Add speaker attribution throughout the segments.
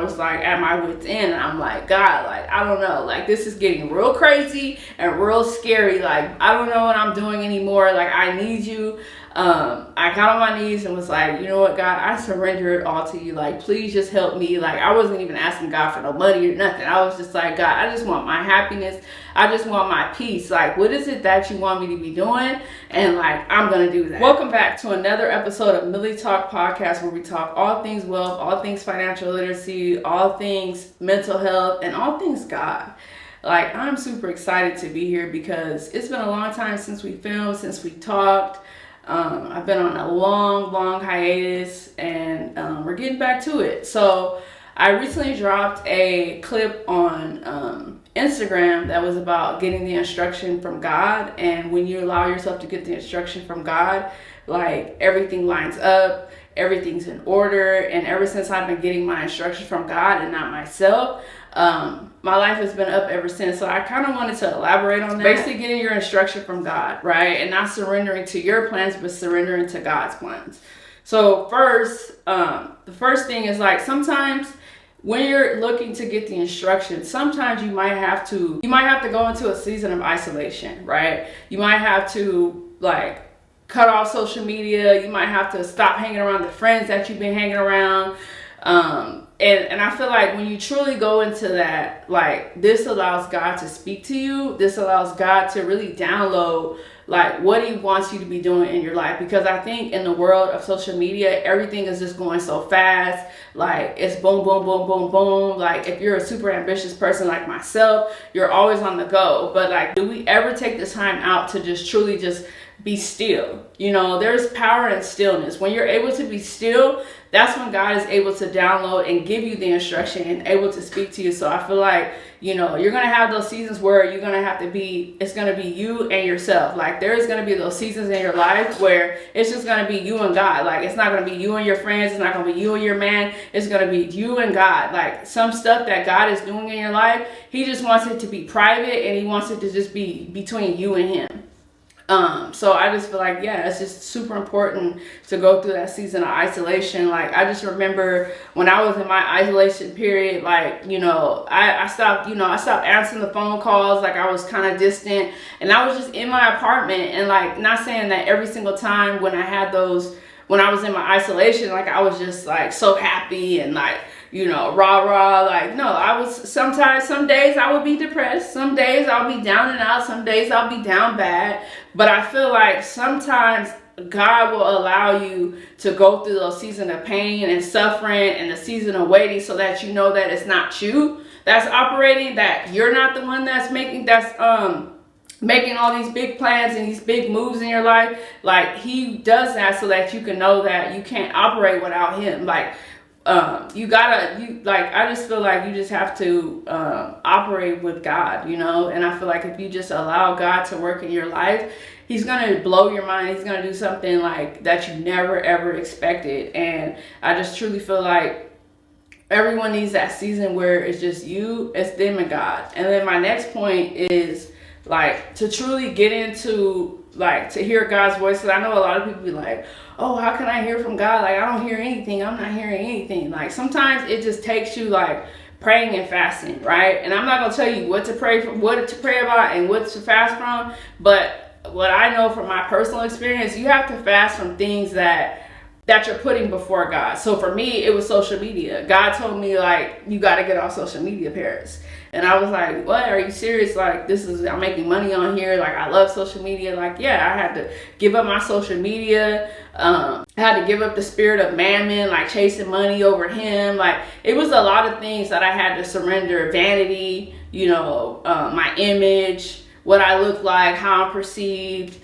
Speaker 1: I was like at my wit's end, and I'm like, God, like, I don't know, like, this is getting real crazy and real scary. Like, I don't know what I'm doing anymore. Like, I need you. I got on my knees and was like, you know what, God, I surrender it all to you. Like, please just help me. Like, I wasn't even asking God for no money or nothing. I was just like, God, I just want my happiness. I just want my peace. Like, what is it that you want me to be doing? And like, I'm going to do that. Welcome back to another episode of Milli Talk podcast, where we talk all things wealth, all things financial literacy, all things mental health, and all things God. Like, I'm super excited to be here because it's been a long time since we filmed, since we talked. I've been on a long hiatus, and we're getting back to it. So I recently dropped a clip on Instagram that was about getting the instruction from God. And when you allow yourself to get the instruction from God, like, everything lines up, everything's in order. And ever since I've been getting my instruction from God and not myself, my life has been up ever since. So I kind of wanted to elaborate on that. Basically getting your instruction from God, right? And not surrendering to your plans, but surrendering to God's plans. So first, the first thing is, like, sometimes when you're looking to get the instruction, sometimes you might have to go into a season of isolation, right? You might have to, like, cut off social media. You might have to stop hanging around the friends that you've been hanging around. And I feel like when you truly go into that, like, this allows God to speak to you. This allows God to really download, like, what he wants you to be doing in your life. Because I think in the world of social media, everything is just going so fast. Like, it's boom, boom, boom, boom, boom. Like, if you're a super ambitious person like myself, you're always on the go. But, like, do we ever take the time out to just truly just be still? You know, there's power in stillness. When you're able to be still, that's when God is able to download and give you the instruction and able to speak to you. So I feel like, you know, you're going to have those seasons where you're going to have to be, it's going to be you and yourself. Like, there's going to be those seasons in your life where it's just going to be you and God. Like, it's not going to be you and your friends. It's not going to be you and your man. It's going to be you and God. Like, some stuff that God is doing in your life, he just wants it to be private, and he wants it to just be between you and him. So I just feel like, yeah, it's just super important to go through that season of isolation. Like, I just remember when I was in my isolation period, like, you know, I stopped answering the phone calls. Like, I was kind of distant, and I was just in my apartment. And, like, not saying that every single time when I was in my isolation, like, I was just, like, so happy and, like, you know, rah. Like, no, I was sometimes, some days I would be depressed. Some days I'll be down and out. Some days I'll be down bad. But I feel like sometimes God will allow you to go through those seasons of pain and suffering and the season of waiting, so that you know that it's not you that's operating, that you're not the one that's making all these big plans and these big moves in your life. Like, he does that so that you can know that you can't operate without him. Like, I just feel like you just have to operate with God, you know. And I feel like if you just allow God to work in your life, he's going to blow your mind. He's going to do something, like, that you never ever expected. And I just truly feel like everyone needs that season where it's just you, it's them, and God. And then my next point is, like, to truly get into, like, to hear God's voice. Because I know a lot of people be like, oh, how can I hear from God? Like, I don't hear anything. I'm not hearing anything. Like, sometimes it just takes you, like, praying and fasting, right? And I'm not going to tell you what to pray about and what to fast from. But what I know from my personal experience, you have to fast from things that you're putting before God. So for me, it was social media. God told me, like, you got to get off social media, Paris. And I was like, what? Are you serious? Like, I'm making money on here. Like, I love social media. Like, yeah, I had to give up my social media. I had to give up the spirit of mammon, like chasing money over him. Like, it was a lot of things that I had to surrender. Vanity, you know, my image, what I look like, how I'm perceived,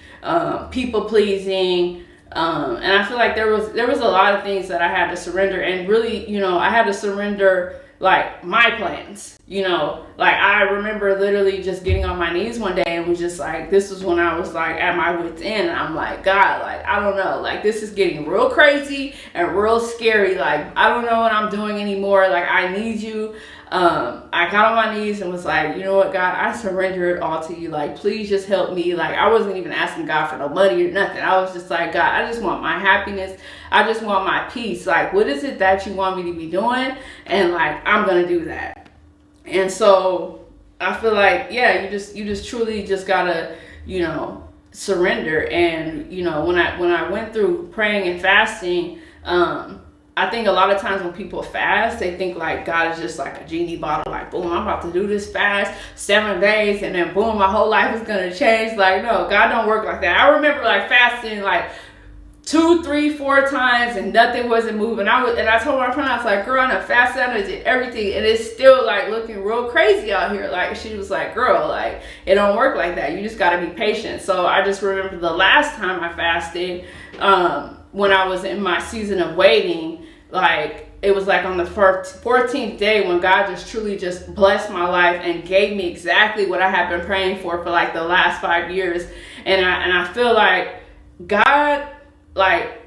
Speaker 1: people pleasing. And I feel like there was a lot of things that I had to surrender. And really, you know, I had to surrender, like, my plans, you know. Like, I remember literally just getting on my knees one day and was just like, this was when I was, like, at my wit's end, and I'm like, God, like, I don't know, like, this is getting real crazy and real scary. Like, I don't know what I'm doing anymore. Like, I need you. I got on my knees and was like, you know what, God, I surrender it all to you. Like, please just help me. Like, I wasn't even asking God for no money or nothing. I was just like, God, I just want my happiness. I just want my peace. Like, what is it that you want me to be doing? And like, I'm going to do that. And so I feel like, yeah, you just truly just gotta, surrender. And, when I went through praying and fasting, I think a lot of times when people fast, they think like God is just like a genie bottle, like, boom, I'm about to do this fast 7 days and then boom, my whole life is going to change. Like, no, God don't work like that. I remember like fasting like 2, 3, 4 times and nothing wasn't moving. I told my friend, I was like, girl, I done fasted, I did everything, and it's still like looking real crazy out here. Like, she was like, girl, like, it don't work like that. You just got to be patient. So I just remember the last time I fasted, when I was in my season of waiting, like, it was like on the 14th day when God just truly just blessed my life and gave me exactly what I had been praying for like the last 5 years. And I feel like God, like,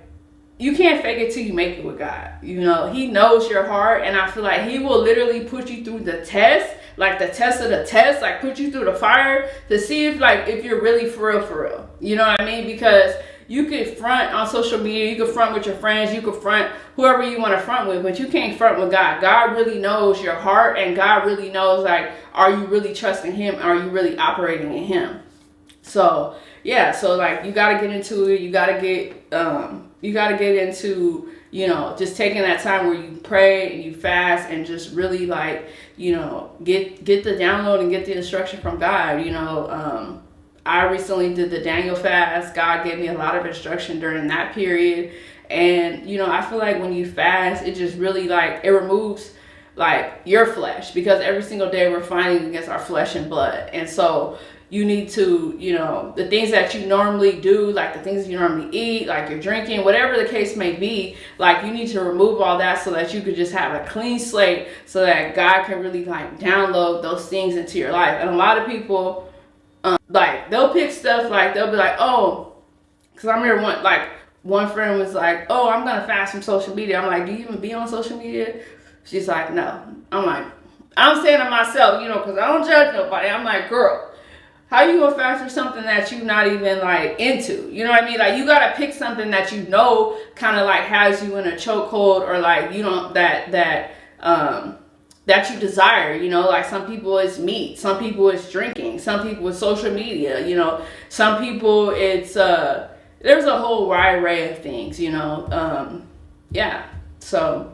Speaker 1: you can't fake it till you make it with God. He knows your heart, and I feel like he will literally put you through the test, like the test of the test, like put you through the fire to see if you're really for real. You know what I mean? Because you can front on social media, you can front with your friends, you can front whoever you want to front with, but you can't front with God. God really knows your heart, and God really knows, like, are you really trusting him? Are you really operating in him? So, yeah, so like, you got to get into it. You got to get into, just taking that time where you pray and you fast and just really like, get the download and get the instruction from God. I recently did the Daniel fast. God gave me a lot of instruction during that period. And, I feel like when you fast, it just really like, it removes like your flesh, because every single day we're fighting against our flesh and blood. And so you need to, the things that you normally do, like the things you normally eat, like you're drinking, whatever the case may be, like you need to remove all that so that you could just have a clean slate so that God can really like download those things into your life. And a lot of people, like, they'll pick stuff, like, they'll be like, oh, because I remember one friend was like, oh, I'm going to fast from social media. I'm like, do you even be on social media? She's like, no. I'm like, I'm saying to myself, because I don't judge nobody. I'm like, girl, how you gonna fast for something that you not even like into? You know what I mean? Like, you gotta pick something that kind of like has you in a chokehold, or like that you desire. Like, some people it's meat, some people it's drinking, some people it's social media. Some people it's there's a whole wide array of things. Yeah. So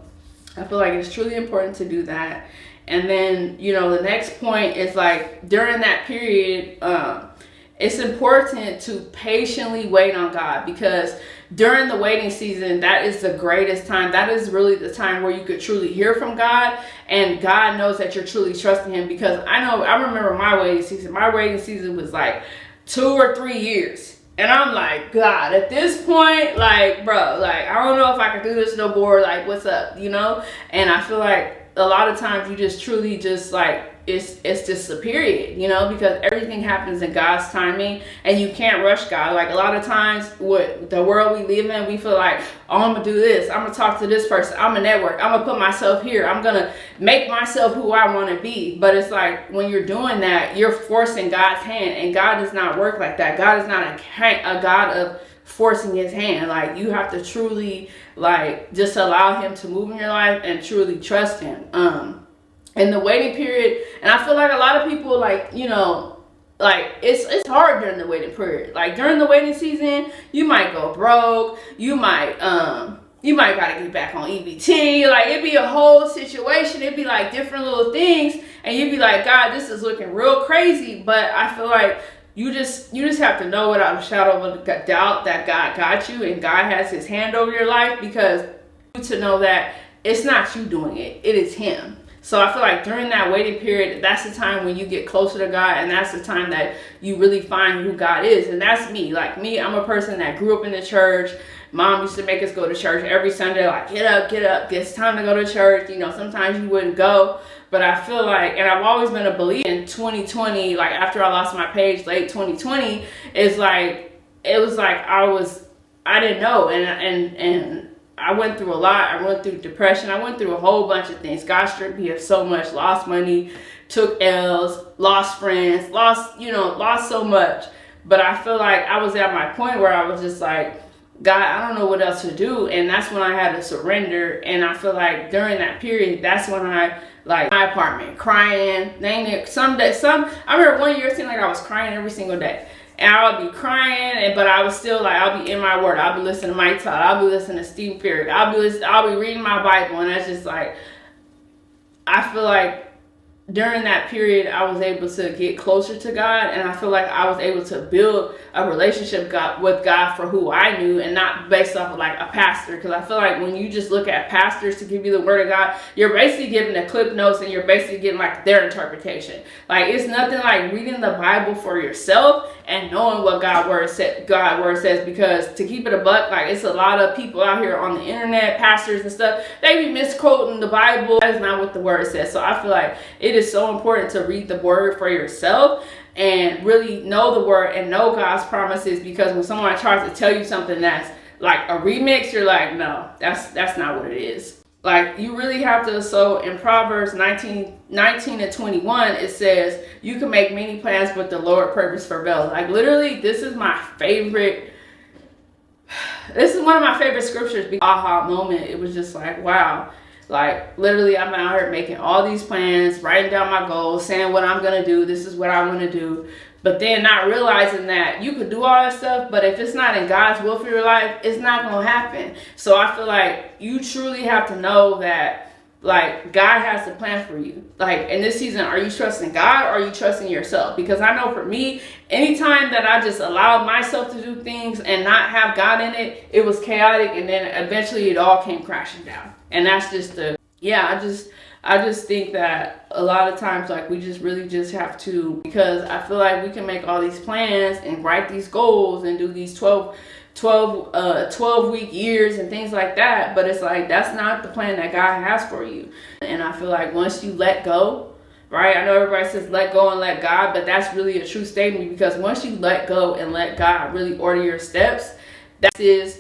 Speaker 1: I feel like it's truly important to do that. And then, the next point is like, during that period, it's important to patiently wait on God, because during the waiting season, that is the greatest time. That is really the time where you could truly hear from God, and God knows that you're truly trusting him. Because I remember my waiting season. My waiting season was like 2 or 3 years. And I'm like, God, at this point, like, bro, like, I don't know if I can do this no more. Like, what's up, And I feel like a lot of times you just truly just like, it's just a period, because everything happens in God's timing, and you can't rush God. Like, a lot of times with the world we live in, we feel like, oh, I'm gonna do this, I'm gonna talk to this person, I'm gonna network, I'm gonna put myself here, I'm gonna make myself who I want to be. But it's like, when you're doing that, you're forcing God's hand, and God does not work like that. God is not a God of forcing his hand. Like, you have to truly like just allow him to move in your life and truly trust him. In the waiting period, and I feel like a lot of people, like, like, it's hard during the waiting period. Like, during the waiting season, you might go broke, you might gotta get back on EBT, like, it'd be a whole situation. It'd be like different little things, and you'd be like, God, this is looking real crazy. But I feel like you just have to know without a shadow of a doubt that God got you, and God has his hand over your life, because to know that it's not you doing it, it is him. So I feel like during that waiting period, that's the time when you get closer to God, and that's the time that you really find who God is. And that's me. Like, me, I'm a person that grew up in the church. Mom used to make us go to church every Sunday, like, get up, it's time to go to church. Sometimes you wouldn't go, but I feel like, and I've always been a believer. In 2020, like, after I lost my page late 2020, it was like I didn't know, and I went through a lot. I went through depression. I went through a whole bunch of things. God stripped me of so much, lost money, took L's, lost friends, lost so much. But I feel like I was at my point where I was just like, God, I don't know what else to do. And that's when I had to surrender. And I feel like during that period, that's when I, like, my apartment, crying, I remember one year it seemed like I was crying every single day. And I would be crying, but I was still like, I'll be in my word. I'll be listening to Milli Talk. I'll be listening to Steve Perry. I'll be reading my Bible. And that's just like, I feel like during that period, I was able to get closer to God, and I feel like I was able to build a relationship with God for who I knew, and not based off of like a pastor. Because I feel like when you just look at pastors to give you the word of God, you're basically giving the clip notes, and you're basically getting like their interpretation. Like, it's nothing like reading the Bible for yourself and knowing what God word says. Because to keep it a buck, like, it's a lot of people out here on the internet, pastors and stuff, they be misquoting the Bible. That is not what the word says. So I feel like it is so important to read the word for yourself and really know the word and know God's promises. Because when someone tries to tell you something that's like a remix, you're like, no, that's not what it is. Like, you really have to. So in Proverbs 19 and 21, it says, you can make many plans, but the Lord purpose prevails. Like, literally, this is one of my favorite scriptures. Aha moment. It was just like, wow. Like, literally, I'm out here making all these plans, writing down my goals, saying what I'm going to do. This is what I want to do. But then not realizing that you could do all that stuff, but if it's not in God's will for your life, it's not going to happen. So I feel like you truly have to know that, like, God has a plan for you. Like, in this season, are you trusting God or are you trusting yourself? Because I know for me, anytime that I just allowed myself to do things and not have God in it, it was chaotic, and then eventually it all came crashing down. And that's just I just think that a lot of times, like, we just really just have to, because I feel like we can make all these plans and write these goals and do these 12 week years and things like that, but it's like, that's not the plan that God has for you. And I feel like once you let go, right? I know everybody says let go and let God, but that's really a true statement, because once you let go and let God really order your steps, that is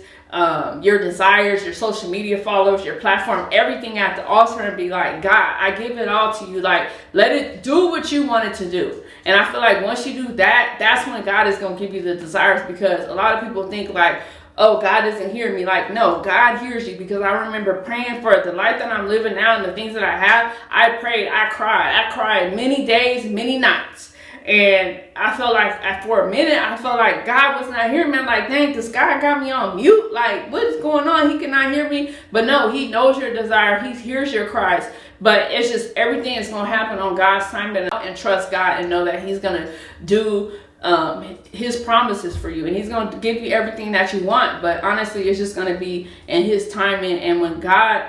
Speaker 1: your desires, your social media followers, your platform, everything at the altar, and be like, God, I give it all to you. Like, let it do what you want it to do. And I feel like once you do that, that's when God is going to give you the desires. Because a lot of people think like, oh, God doesn't hear me. Like, no, God hears you. Because I remember praying for the life that I'm living now and the things that I have. I prayed, I cried many days, many nights. And I felt like for a minute, I felt like God was not hearing me. I'm like, dang, this guy got me on mute. Like, what is going on? He cannot hear me. But no, he knows your desire. He hears your cries. But it's just, everything is going to happen on God's time. And trust God and know that he's going to do his promises for you. And he's going to give you everything that you want. But honestly, it's just going to be in his timing. And when God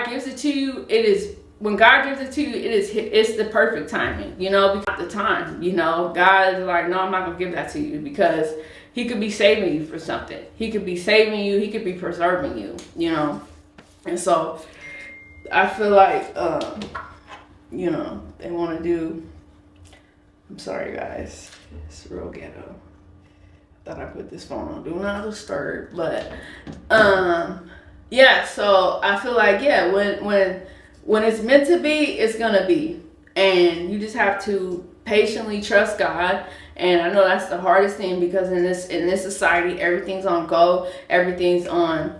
Speaker 1: gives it to you, it's the perfect timing, you know, because the time, you know, God is like, no, I'm not going to give that to you, because he could be saving you for something. He could be saving you. He could be preserving you, you know. And so I feel like, you know, they want to do, I'm sorry, guys. It's real ghetto. Thought I put this phone on do not disturb, but, yeah, so I feel like, yeah, when it's meant to be, it's gonna be. And you just have to patiently trust God. And I know that's the hardest thing, because in this society, everything's on go, everything's on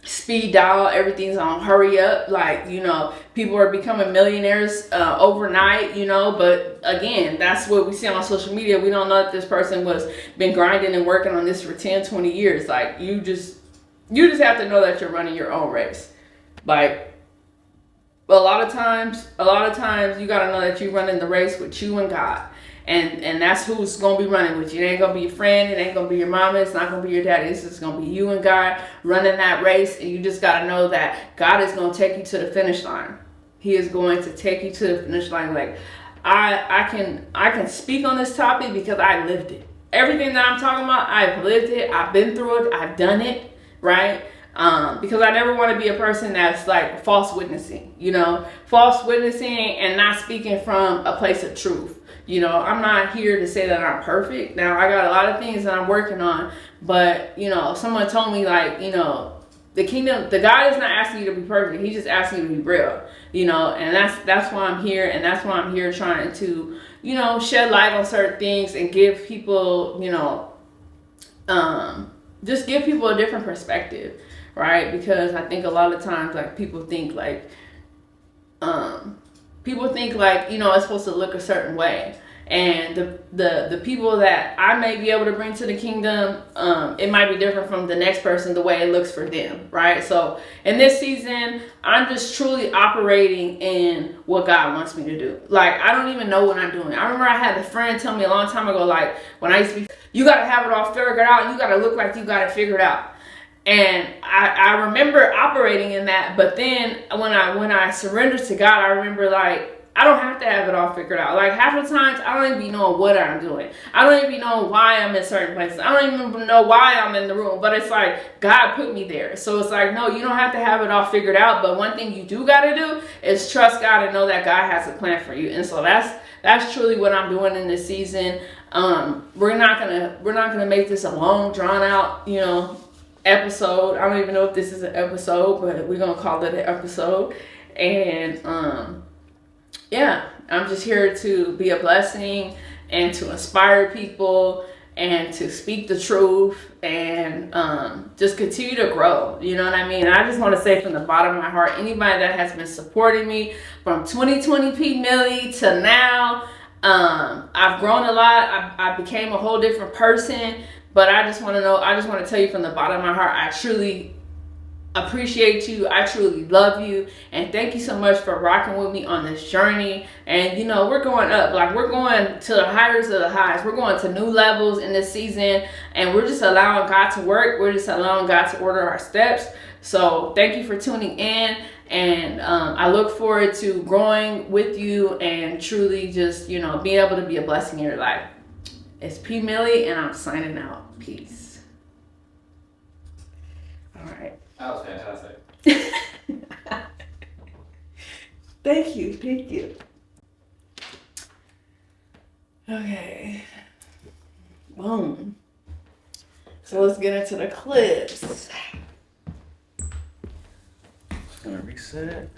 Speaker 1: speed dial, everything's on hurry up. Like, you know, people are becoming millionaires overnight, you know. But again, that's what we see on social media. We don't know if this person been grinding and working on this for 10, 20 years. Like, you just have to know that you're running your own race. Like, a lot of times you gotta know that you're running the race with you and God. And that's who's gonna be running with you. It ain't gonna be your friend, it ain't gonna be your mama, it's not gonna be your daddy. It's just gonna be you and God running that race. And you just gotta know that God is gonna take you to the finish line. He is going to take you to the finish line. Like, I can speak on this topic because I lived it. Everything that I'm talking about, I've lived it, I've been through it, I've done it, right? Because I never want to be a person that's like false witnessing, you know, false witnessing and not speaking from a place of truth. You know, I'm not here to say that I'm perfect. Now, I got a lot of things that I'm working on, but, you know, someone told me, like, you know, the kingdom, the God is not asking you to be perfect. He's just asking you to be real, you know, and that's why I'm here. And that's why I'm here trying to, you know, shed light on certain things and give people, you know, just give people a different perspective, right? Because I think a lot of times, like, people think like, you know, it's supposed to look a certain way. And the people that I may be able to bring to the kingdom, it might be different from the next person, the way it looks for them, right? So in this season, I'm just truly operating in what God wants me to do. Like, I don't even know what I'm doing. I remember I had a friend tell me a long time ago, like, when I used to be, you got to have it all figured out. You got to look like you got it figured out. And I remember operating in that. But then when I surrendered to God, I remember, like, I don't have to have it all figured out. Like, half the times, I don't even know what I'm doing. I don't even know why I'm in certain places. I don't even know why I'm in the room. But it's like, God put me there. So it's like, no, you don't have to have it all figured out. But one thing you do got to do is trust God and know that God has a plan for you. And so that's truly what I'm doing in this season. We're not gonna make this a long, drawn out, you know, episode. I don't even know if this is an episode, but we're gonna call it an episode. And yeah, I'm just here to be a blessing and to inspire people and to speak the truth and just continue to grow. You know what I mean? I just want to say from the bottom of my heart, anybody that has been supporting me from 2020 P Milli to now, I've grown a lot. I became a whole different person. But I just want to tell you from the bottom of my heart, I truly appreciate you. I truly love you. And thank you so much for rocking with me on this journey. And, you know, we're going up. Like, we're going to the highest of the highs. We're going to new levels in this season. And we're just allowing God to work. We're just allowing God to order our steps. So thank you for tuning in. And I look forward to growing with you and truly just, you know, being able to be a blessing in your life. It's P Milli, and I'm signing out. Peace. All right.
Speaker 2: That was fantastic.
Speaker 1: Thank you. Okay. Boom. So let's get into the clips.
Speaker 2: Just gonna reset.